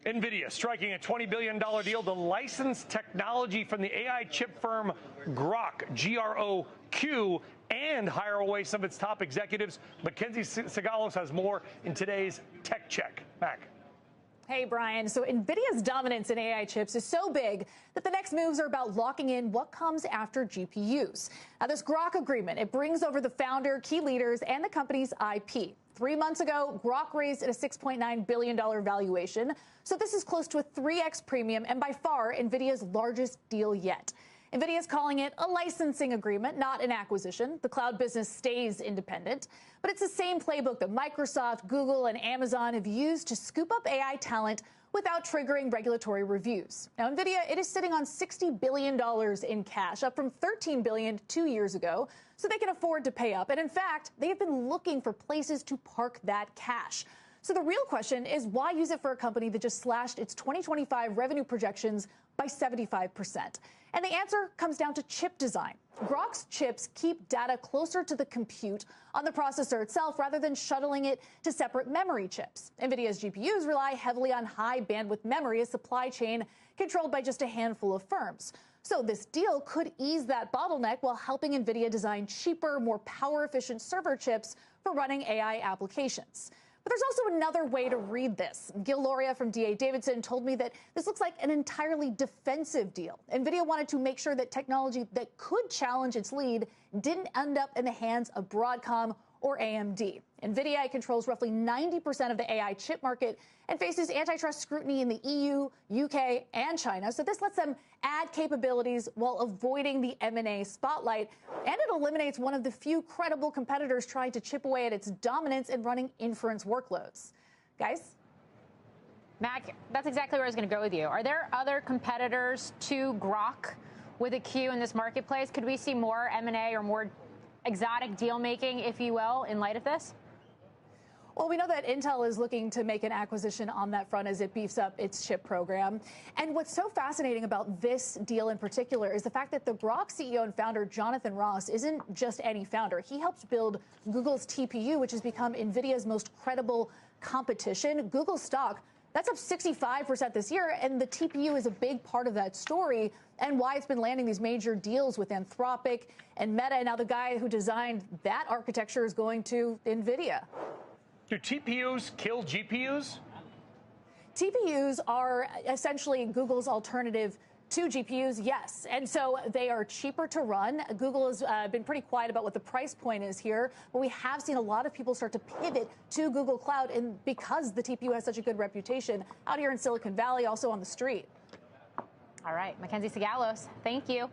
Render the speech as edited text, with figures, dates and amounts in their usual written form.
Nvidia striking a $20 billion deal to license technology from the AI chip firm Grok, G-R-O-Q, and hire away some of its top executives. Mackenzie Sigalos has more in today's Tech Check. Mac. Hey, Brian. So Nvidia's dominance in AI chips is so big that the next moves are about locking in what comes after GPUs. Now, this Grok agreement, it brings over the founder, key leaders, and the company's IP. 3 months ago, Grok raised at a $6.9 billion valuation. So this is close to a 3x premium and by far Nvidia's largest deal yet. Nvidia is calling it a licensing agreement, not an acquisition. The cloud business stays independent, but it's the same playbook that Microsoft, Google, and Amazon have used to scoop up AI talent without triggering regulatory reviews. Now, Nvidia, it is sitting on $60 billion in cash, up from $13 billion 2 years ago, so they can afford to pay up. And in fact, they have been looking for places to park that cash. So the real question is, why use it for a company that just slashed its 2025 revenue projections by 75%? And the answer comes down to chip design. Grok's chips keep data closer to the compute on the processor itself rather than shuttling it to separate memory chips. Nvidia's GPUs rely heavily on high bandwidth memory, a supply chain controlled by just a handful of firms. So this deal could ease that bottleneck while helping Nvidia design cheaper, more power-efficient server chips for running AI applications. But there's also another way to read this. Gil Loria from D.A. Davidson told me that this looks like an entirely defensive deal. Nvidia wanted to make sure that technology that could challenge its lead didn't end up in the hands of Broadcom or AMD. Nvidia controls roughly 90% of the AI chip market and faces antitrust scrutiny in the EU, UK, and China. So this lets them add capabilities while avoiding the M&A spotlight. And it eliminates one of the few credible competitors trying to chip away at its dominance in running inference workloads. Guys? Mac, that's exactly where I was going to go with you. Are there other competitors to Grok with a Q in this marketplace? Could we see more M&A or more exotic deal making, if you will, in light of this? Well, we know that Intel is looking to make an acquisition on that front as it beefs up its chip program. And what's so fascinating about this deal in particular is the fact that the Grok CEO and founder, Jonathan Ross, isn't just any founder. He helped build Google's TPU, which has become Nvidia's most credible competition. Google stock, that's up 65% this year, and the TPU is a big part of that story and why it's been landing these major deals with Anthropic and Meta. And now the guy who designed that architecture is going to Nvidia. Do TPUs kill GPUs? TPUs are essentially Google's alternative to GPUs, yes. And so they are cheaper to run. Google has been pretty quiet about what the price point is here, but we have seen a lot of people start to pivot to Google Cloud, and because the TPU has such a good reputation out here in Silicon Valley, also on the street. All right, Mackenzie Sigalos, thank you.